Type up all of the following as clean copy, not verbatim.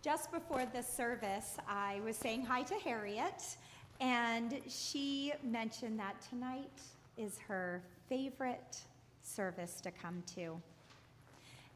Just before the service, I was saying hi to Harriet, and she mentioned that tonight is her favorite service to come to.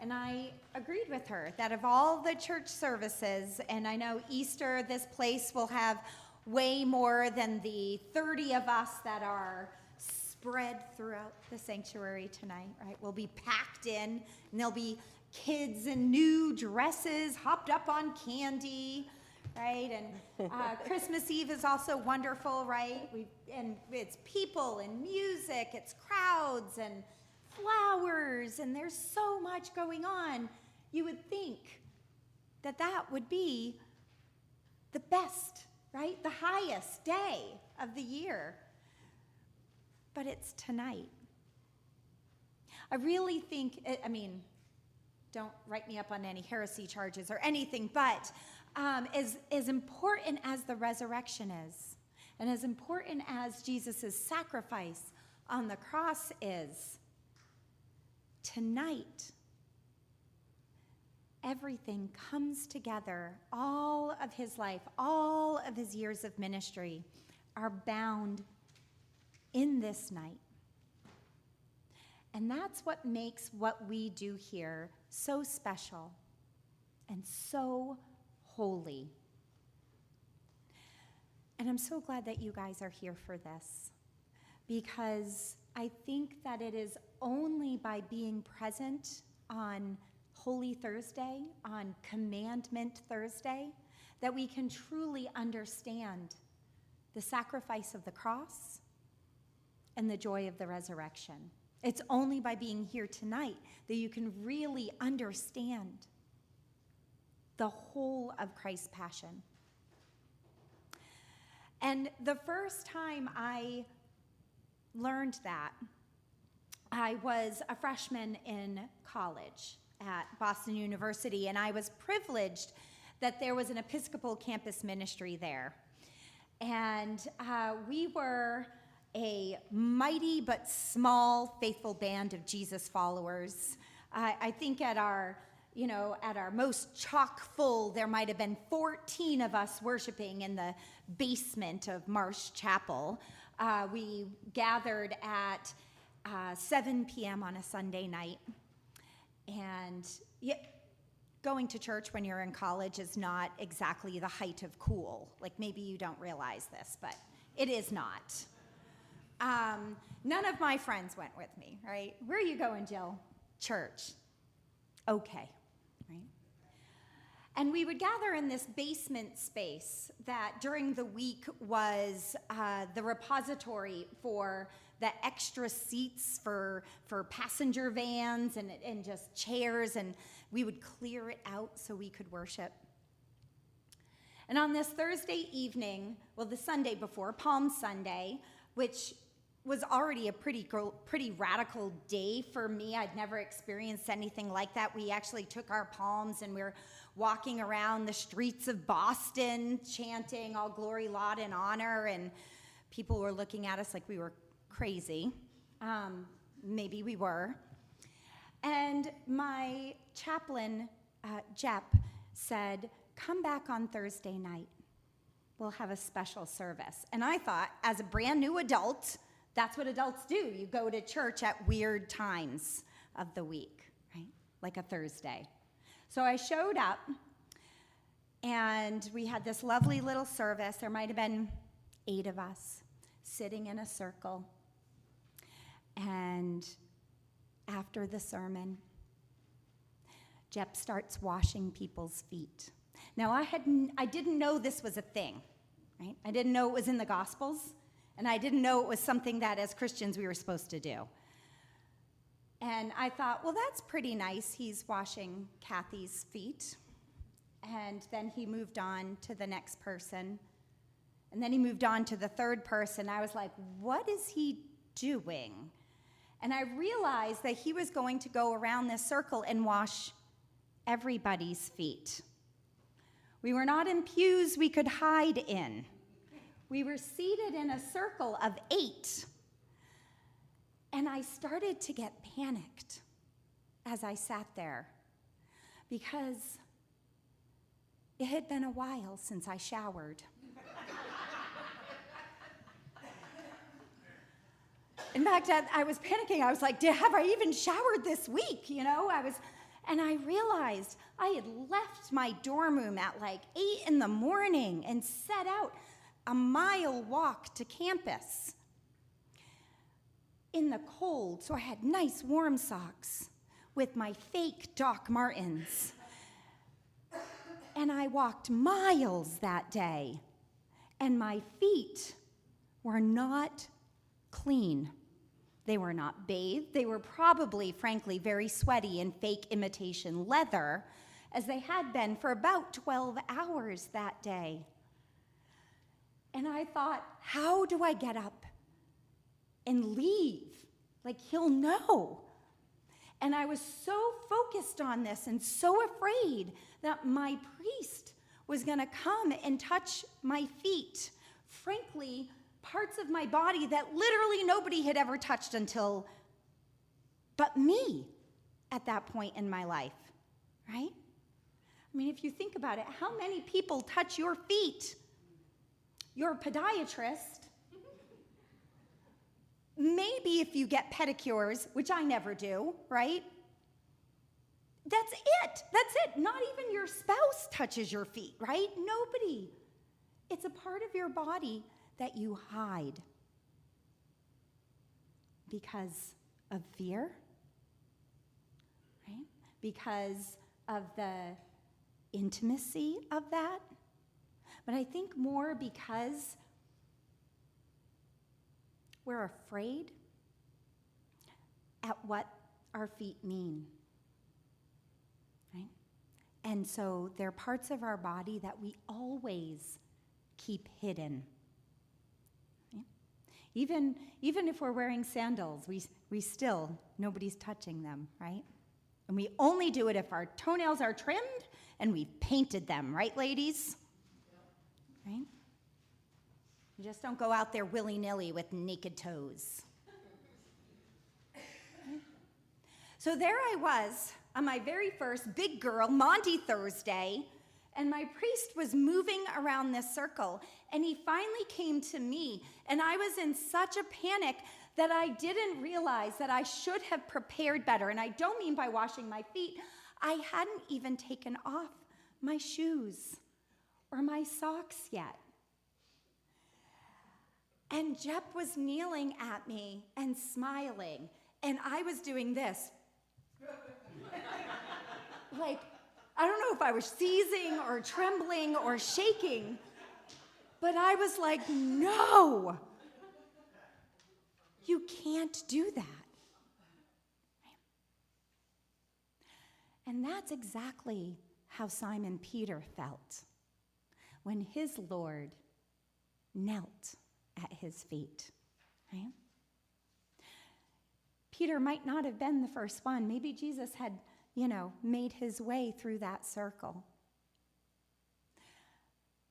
And I agreed with her that of all the church services, and I know Easter, this place will have way more than the 30 of us that are spread throughout the sanctuary tonight, right? We'll be packed in, and there'll be kids in new dresses, hopped up on candy, right? And Christmas Eve is also wonderful, right? And it's people and music, it's crowds and flowers, and there's so much going on. You would think that that would be the best, right? The highest day of the year. But it's tonight. I really think, don't write me up on any heresy charges or anything, but as important as the resurrection is, and as important as Jesus' sacrifice on the cross is, tonight, everything comes together. All of his life, all of his years of ministry are bound in this night. And that's what makes what we do here so special and so holy. And I'm so glad that you guys are here for this, because I think that it is only by being present on Holy Thursday, on Commandment Thursday, that we can truly understand the sacrifice of the cross and the joy of the resurrection. It's only by being here tonight that you can really understand the whole of Christ's passion. And the first time I learned that, I was a freshman in college at Boston University, and I was privileged that there was an Episcopal campus ministry there. And we were a mighty but small faithful band of Jesus followers. I think at our most chock full, there might have been 14 of us worshiping in the basement of Marsh Chapel. We gathered at 7 p.m. on a Sunday night. And going to church when you're in college is not exactly the height of cool. Like, maybe you don't realize this, but it is not. None of my friends went with me, right? Where are you going, Jill? Church. Okay, right? And we would gather in this basement space that during the week was the repository for the extra seats for passenger vans and just chairs, and we would clear it out so we could worship. And on this Thursday evening, well, the Sunday before, Palm Sunday, which was already a pretty radical day for me. I'd never experienced anything like that. We actually took our palms and we were walking around the streets of Boston chanting all glory, laud, and honor, and people were looking at us like we were crazy. Maybe we were. And my chaplain, Jep, said, "Come back on Thursday night. We'll have a special service." And I thought, as a brand new adult, that's what adults do. You go to church at weird times of the week, right? Like a Thursday. So I showed up, and we had this lovely little service. There might have been 8 of us sitting in a circle. And after the sermon, Jep starts washing people's feet. Now, I didn't know this was a thing, right? I didn't know it was in the Gospels. And I didn't know it was something that as Christians we were supposed to do. And I thought, well, that's pretty nice. He's washing Kathy's feet. And then he moved on to the next person. And then he moved on to the third person. I was like, what is he doing? And I realized that he was going to go around this circle and wash everybody's feet. We were not in pews we could hide in. We were seated in a circle of 8. And I started to get panicked as I sat there, because It had been a while since I showered. In fact, I was panicking. I was like, have I even showered this week? And I realized I had left my dorm room at like 8 in the morning and set out a mile walk to campus in the cold. So I had nice warm socks with my fake Doc Martens. And I walked miles that day, and my feet were not clean. They were not bathed. They were probably, frankly, very sweaty in fake imitation leather, as they had been for about 12 hours that day. And I thought, how do I get up and leave? Like, he'll know. And I was so focused on this and so afraid that my priest was going to come and touch my feet. Frankly, parts of my body that literally nobody had ever touched but me at that point in my life, right? I mean, if you think about it, how many people touch your feet? Your podiatrist. Maybe if you get pedicures, which I never do, right? That's it. Not even your spouse touches your feet, right? Nobody. It's a part of your body that you hide because of fear, right? Because of the intimacy of that. But I think more because we're afraid at what our feet mean, right? And so they're parts of our body that we always keep hidden. Right? Even if we're wearing sandals, we still, nobody's touching them, right? And we only do it if our toenails are trimmed and we've painted them, right, ladies? Right? You just don't go out there willy-nilly with naked toes. So there I was on my very first big girl Maundy Thursday, and my priest was moving around this circle, and he finally came to me, and I was in such a panic that I didn't realize that I should have prepared better. And I don't mean by washing my feet. I hadn't even taken off my shoes or my socks yet. And Jep was kneeling at me and smiling, and I was doing this. Like, I don't know if I was seizing or trembling or shaking, but I was like, no, you can't do that. And that's exactly how Simon Peter felt when his Lord knelt at his feet, right? Peter might not have been the first one. Maybe Jesus had, made his way through that circle.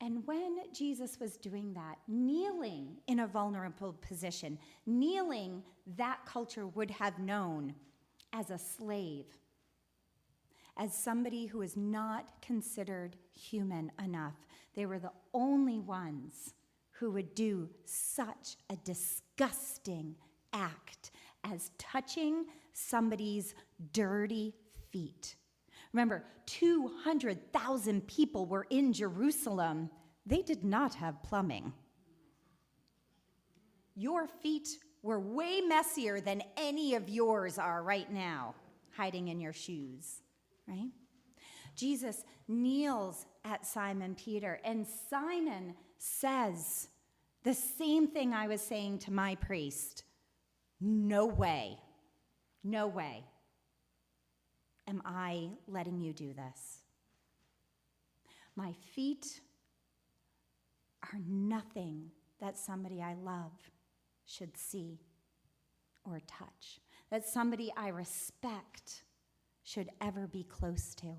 And when Jesus was doing that, kneeling in a vulnerable position, kneeling that culture would have known as a slave, as somebody who is not considered human enough. They were the only ones who would do such a disgusting act as touching somebody's dirty feet. Remember, 200,000 people were in Jerusalem. They did not have plumbing. Your feet were way messier than any of yours are right now, hiding in your shoes, right? Jesus kneels at Simon Peter, and Simon says the same thing I was saying to my priest. No way am I letting you do this. My feet are nothing that somebody I love should see or touch, that somebody I respect should ever be close to.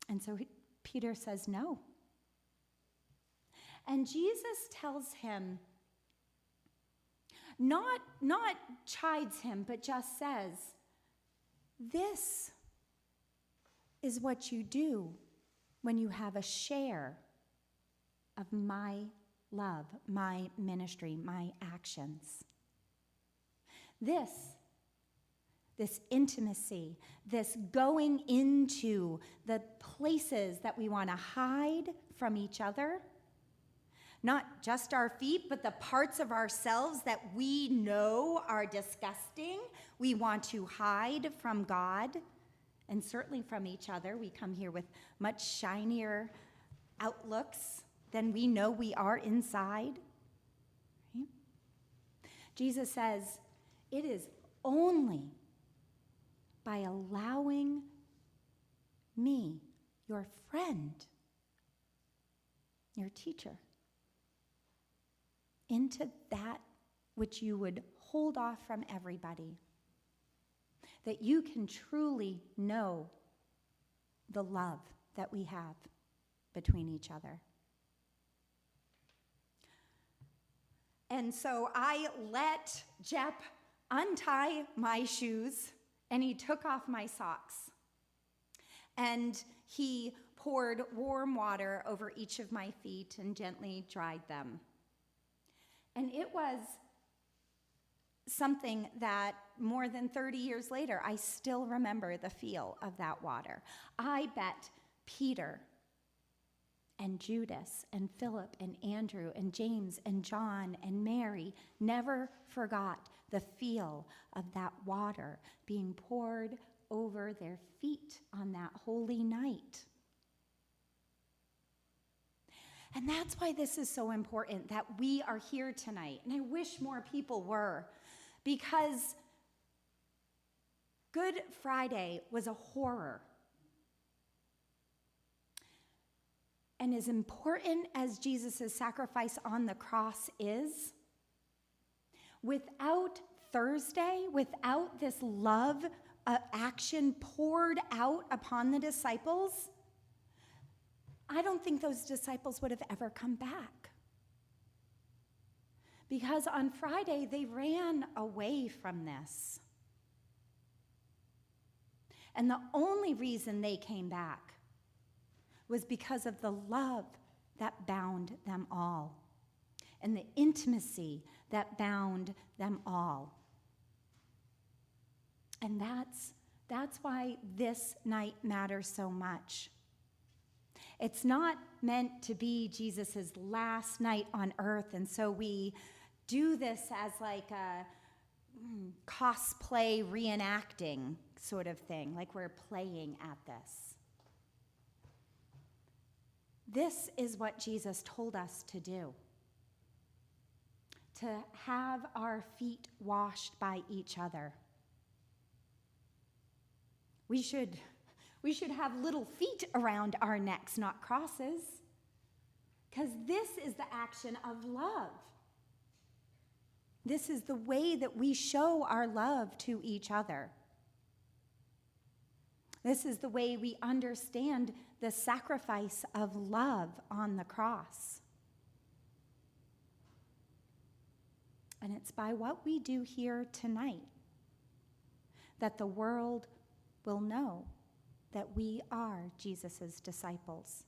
And so Peter says no. And Jesus tells him, not chides him, but just says, this is what you do when you have a share of my love, my ministry, my actions. This intimacy, this going into the places that we want to hide from each other, not just our feet, but the parts of ourselves that we know are disgusting, we want to hide from God and certainly from each other. We come here with much shinier outlooks than we know we are inside. Right? Jesus says, it is only by allowing me, your friend, your teacher, into that which you would hold off from everybody, that you can truly know the love that we have between each other. And so I let Jep untie my shoes, and he took off my socks. And he poured warm water over each of my feet and gently dried them. And it was something that more than 30 years later, I still remember the feel of that water. I bet Peter and Judas and Philip and Andrew and James and John and Mary never forgot the feel of that water being poured over their feet on that holy night. And that's why this is so important that we are here tonight. And I wish more people were, because Good Friday was a horror. And as important as Jesus' sacrifice on the cross is, without Thursday, without this love action poured out upon the disciples, I don't think those disciples would have ever come back. Because on Friday, they ran away from this. And the only reason they came back was because of the love that bound them all and the intimacy that bound them all. And that's why this night matters so much. It's not meant to be Jesus' last night on earth, and so we do this as like a cosplay reenacting sort of thing, like we're playing at this. This is what Jesus told us to do, to have our feet washed by each other. We should have little feet around our necks, not crosses, because this is the action of love. This is the way that we show our love to each other. This is the way we understand the sacrifice of love on the cross. And it's by what we do here tonight that the world will know that we are Jesus' disciples.